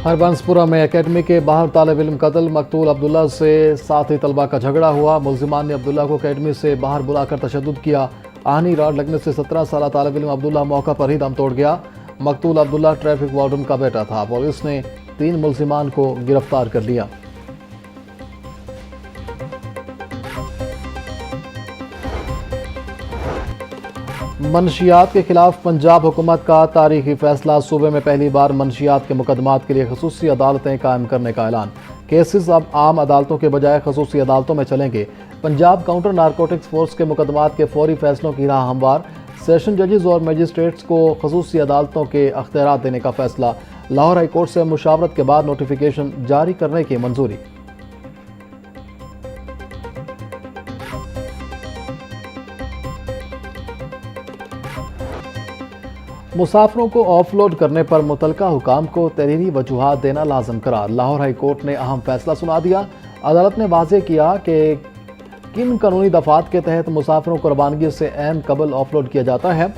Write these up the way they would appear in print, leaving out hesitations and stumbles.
हरबंसपुरा में एकेडमी के बाहर तालिब इल्म कत्ल, मकतूल अब्दुल्ला से साथी तलबा का झगड़ा हुआ। मुलजिमान ने अब्दुल्ला को एकेडमी से बाहर बुलाकर तशद्दुद किया। आहनी रॉड लगने से 17 साल तालिब इल्म अब्दुल्ला मौका पर ही दम तोड़ गया। मकतूल अब्दुल्ला ट्रैफिक वार्डन का बेटा था। पुलिस ने 3 मुलजिमान को गिरफ्तार कर लिया। मनशियात के खिलाफ पंजाब हुकूमत का तारीखी फैसला। सूबे में पहली बार मनशियात के मुकदमात के लिए खसूसी अदालतें कायम करने का ऐलान। केसेस अब आम अदालतों के बजाय खसूसी अदालतों में चलेंगे। पंजाब काउंटर नारकोटिक्स फोर्स के मुकदमात के फौरी फैसलों की राह हमवार। सेशन जजेस और मजिस्ट्रेट्स को खसूसी अदालतों के अख्तियारात देने का फैसला। लाहौर हाई कोर्ट से मुशावरत के बाद नोटिफिकेशन जारी करने की मंजूरी। मुसाफिरों को ऑफलोड करने पर मुतलका हुकाम को तहरीरी वजूहात देना लाजम करार। लाहौर हाई कोर्ट ने अहम फैसला सुना दिया। अदालत ने वाज़ेह किया कि किन कानूनी दफात के तहत मुसाफिरों को रवानगी से ऐन कबल ऑफलोड किया जाता है।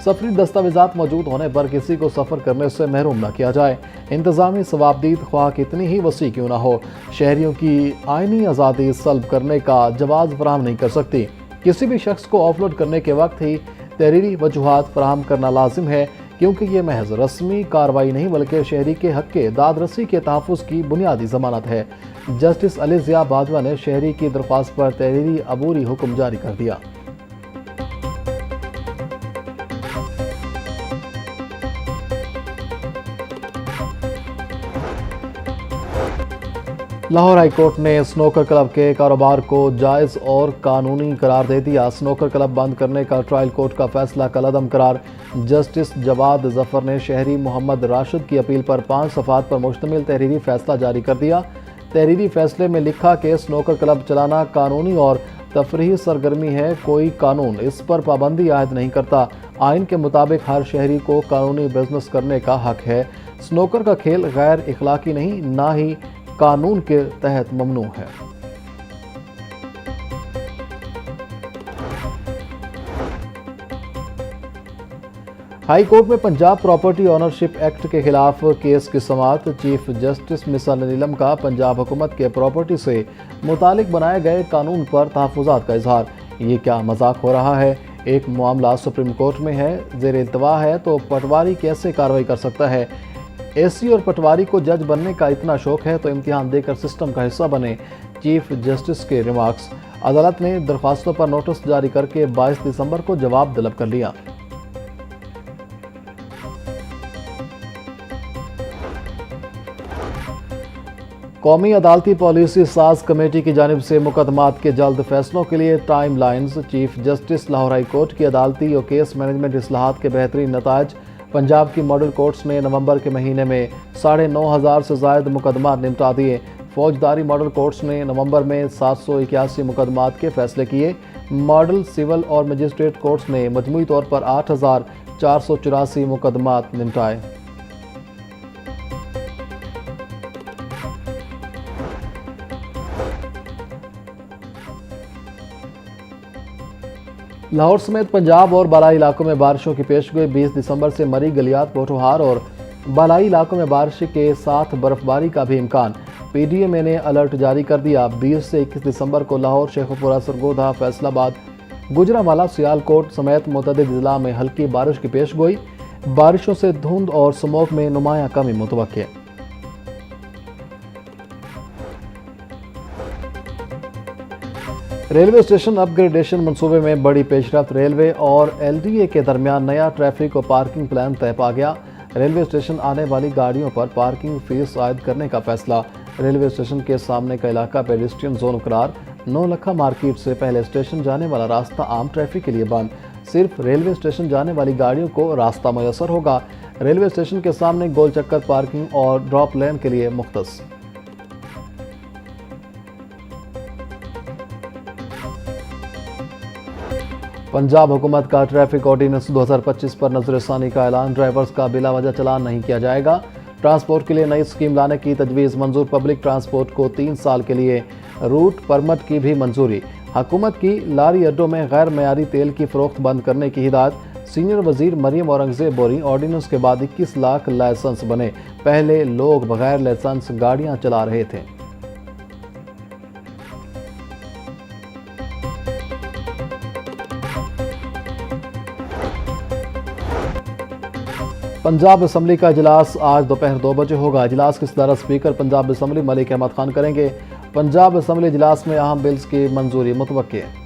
सफरी दस्तावेजात मौजूद होने पर किसी को सफ़र करने से महरूम न किया जाए। इंतजामी सवाबदीद ख्वाह कितनी ही वसी क्यों न हो, शहरियों की आइनी आज़ादी सल्ब करने का जवाज़ फराहम नहीं कर सकती। किसी भी शख्स को ऑफलोड करने के वक्त ही तहरीरी वजूहात फराहम करना लाजिम है, क्योंकि ये महज रस्मी कार्रवाई नहीं बल्कि शहरी के हक के दादरसी के तहफ़्फ़ुज़ की बुनियादी ज़मानत है। जस्टिस अली ज़िया बाजवा ने शहरी की दरख्वास्त पर तहरीरी अबूरी हुक्म जारी कर दिया। लाहौर हाई कोर्ट ने स्नोकर क्लब के कारोबार को जायज़ और कानूनी करार दे दिया। स्नोकर क्लब बंद करने का ट्रायल कोर्ट का फैसला कलअदम करार। जस्टिस जवाद जफर ने शहरी मोहम्मद राशिद की अपील पर 5 सफ़ात पर मुश्तमिल तहरीरी फैसला जारी कर दिया। तहरीरी फैसले में लिखा कि स्नोकर क्लब चलाना कानूनी और तफरीही सरगर्मी है। कोई कानून इस पर पाबंदी आयद नहीं करता। आइन के मुताबिक हर शहरी को कानूनी बिजनेस करने का हक है। स्नोकर का खेल गैर इखलाकी नहीं, ना ही कानून के तहत ममनू है। हाई कोर्ट में पंजाब प्रॉपर्टी ओनरशिप एक्ट के खिलाफ केस की समाअत। चीफ जस्टिस मिसाल नीलम का पंजाब हुकूमत के प्रॉपर्टी से मुतालिक बनाए गए कानून पर तहफ़्फ़ुज़ात का इजहार। ये क्या मजाक हो रहा है? एक मामला सुप्रीम कोर्ट में है, ज़ेर इल्तवा है, तो पटवारी कैसे कार्रवाई कर सकता है? एसी और पटवारी को जज बनने का इतना शौक है तो इम्तिहान देकर सिस्टम का हिस्सा बने। चीफ जस्टिस के रिमार्क्स। अदालत ने दरख्वास्तों पर नोटिस जारी करके 22 दिसंबर को जवाब तलब कर लिया। कौमी अदालती पॉलिसी साज कमेटी की जानिब से मुकदमात के जल्द फैसलों के लिए time lines. Chief justice Lahore high court की अदालती और केस मैनेजमेंट इस्लाहात के बेहतरीन नताज। पंजाब की मॉडल कोर्ट्स ने नवंबर के महीने में 9,500 से ज़ायद मुकदमा निपटा दिए। फौजदारी मॉडल कोर्ट्स ने नवंबर में 781 मुकदमात के फैसले किए। मॉडल सिविल और मजिस्ट्रेट कोर्ट्स ने मजमूई तौर पर 8,484 मुकदमात निपटाए। लाहौर समेत पंजाब और बालाई इलाकों में बारिशों की पेशगोई। 20 दिसंबर से मरी, गलियात, पोठोहार और बालाई इलाकों में बारिश के साथ बर्फबारी का भी इम्कान। पीडीएमए ने अलर्ट जारी कर दिया। 20 से 21 दिसंबर को लाहौर, शेखुपुरा, सरगोधा, फैसलाबाद, गुजरांवाला, सियालकोट समेत मुतअद्दिद जिला में हल्की बारिश की पेशगोई। बारिशों से धुंध और स्मोक में नुमाया कमी मुतवक्के। रेलवे स्टेशन अपग्रेडेशन मंसूबे में बड़ी पेशरफ्त। रेलवे और एलडीए के दरमियान नया ट्रैफिक और पार्किंग प्लान तय पा गया। रेलवे स्टेशन आने वाली गाड़ियों पर पार्किंग फीस आयद करने का फैसला। रेलवे स्टेशन के सामने का इलाका पेडेस्ट्रियन जोन करार। 9 लखा मार्केट से पहले स्टेशन जाने वाला रास्ता आम ट्रैफिक के लिए बंद। सिर्फ रेलवे स्टेशन जाने वाली गाड़ियों को रास्ता मुयसर होगा। रेलवे स्टेशन के सामने गोल चक्कर पार्किंग और ड्रॉप लेन के लिए मुख्तस। पंजाब हुकूमत का ट्रैफिक ऑर्डिनेंस 2025 पर नजरसानी का ऐलान। ड्राइवर्स का बिला वजह चलान नहीं किया जाएगा। ट्रांसपोर्ट के लिए नई स्कीम लाने की तजवीज़ मंजूर। पब्लिक ट्रांसपोर्ट को 3 साल के लिए रूट परमिट की भी मंजूरी। हुकूमत की लारी अड्डों में गैर मयारी तेल की फ़रोख्त बंद करने की हिदायत। सीनियर वजीर मरियम औरंगजेब बोली, ऑर्डिनेंस के बाद 21 लाख लाइसेंस बने। पहले लोग बगैर लाइसेंस गाड़ियां चला रहे थे। पंजाब असम्बली का इजलास आज दोपहर 2 बजे होगा। इजलास की सदारत स्पीकर पंजाब असम्बली मलिक अहमद खान करेंगे। पंजाब असम्बली इजलास में अहम बिल्स की मंजूरी मुतवक्की है।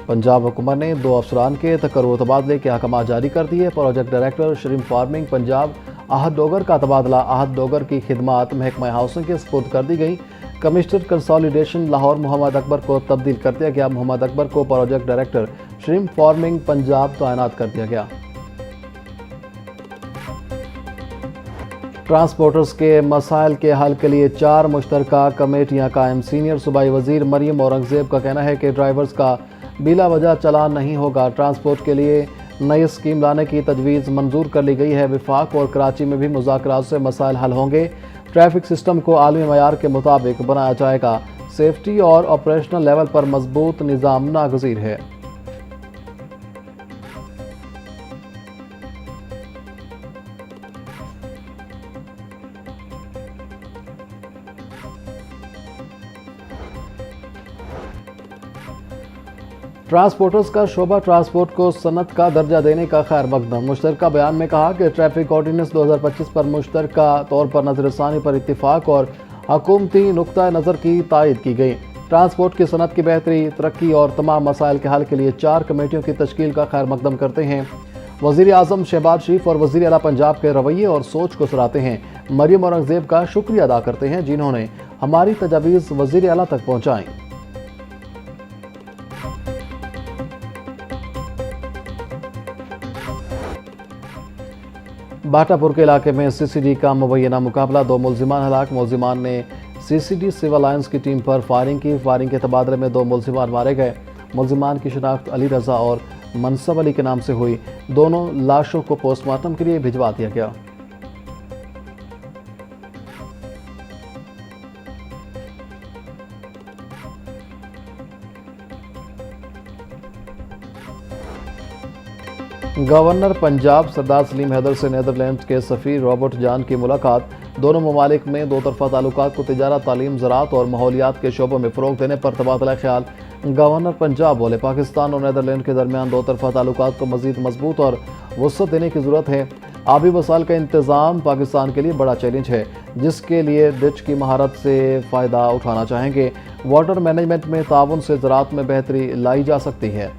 पंजाब हुकूमत ने 2 अफसरान के तकर्रुर तबादले के अहकाम जारी कर दिए। Project director shrimp farming Punjab Ahad Dogar का तबादला आहद डोगर की खिदमात महकमा हाउसिंग के सुपुर्द कर दी गई। कमिश्नर कंसोलिडेशन लाहौर मोहम्मद अकबर को तब्दील कर दिया गया। मोहम्मद अकबर को project director shrimp farming Punjab तैनात कर दिया गया। ट्रांसपोर्टर्स के मसाइल के हल के लिए 4 मुश्तरका कमेटियां कायम। सीनियर सूबाई वजीर मरियम औरंगजेब का कहना है कि ड्राइवर्स का बिला वजह चलान नहीं होगा। ट्रांसपोर्ट के लिए नई स्कीम लाने की तजवीज़ मंजूर कर ली गई है। विफाक और कराची में भी मुज़ाकरात से मसाइल हल होंगे। ट्रैफिक सिस्टम को आलमी मयार के मुताबिक बनाया जाएगा। सेफ्टी और ऑपरेशनल लेवल पर मजबूत निज़ाम नागज़ीर है। ट्रांसपोर्टर्स का शोबा ट्रांसपोर्ट को सनत का दर्जा देने का खैर मकदम। मुश्तरका बयान में कहा कि ट्रैफिक ऑर्डिनेंस 2025 पर मुश्तरका तौर पर नजरसानी पर इत्तिफाक और हुकूमती नुक्ता नज़र की तायद की गई। ट्रांसपोर्ट की सनत की बेहतरी, तरक्की और तमाम मसाइल के हल के लिए 4 कमेटियों की तश्कील का खैर मकदम करते हैं। वज़ीर आज़म शहबाज शरीफ और वज़ीर आला पंजाब के रवैये और सोच को सराहते हैं। मरियम औरंगजेब का शुक्रिया अदा करते हैं जिन्होंने हमारी तजावीज़ वज़ीर आला तक पहुँचाई। बाटापुर के इलाके में सीसीडी का मुबैना मुकाबला, 2 मुलजिमान हलाक। मुलजिमान ने सीसीडी सिविल लाइन्स की टीम पर फायरिंग की। फायरिंग के तबादले में 2 मुलजिमान मारे गए। मुलजिमान की शनाख्त अली रजा और मनसब अली के नाम से हुई। दोनों लाशों को पोस्टमार्टम के लिए भिजवा दिया गया। गवर्नर पंजाब सरदार सलीम हैदर से नीदरलैंड के सफ़ीर रॉबर्ट जॉन की मुलाकात। दोनों ममालिक में 2 तरफ़ा ताल्लुकात को तिजारत, तालीम, ज़राअत और माहौलियात के शोबों में फ़रोग़ देने पर तबादला ख्याल। गवर्नर पंजाब बोले, पाकिस्तान और नीदरलैंड के दरमियान 2 तरफ़ा ताल्लुकात को मज़ीद मजबूत और वुसअत देने की ज़रूरत है। आबी वसाइल का इंतज़ाम पाकिस्तान के लिए बड़ा चैलेंज है, जिसके लिए डच की महारत से फ़ायदा उठाना चाहेंगे। वाटर मैनेजमेंट में ताउन से ज़राअत में बेहतरी लाई जा सकती है।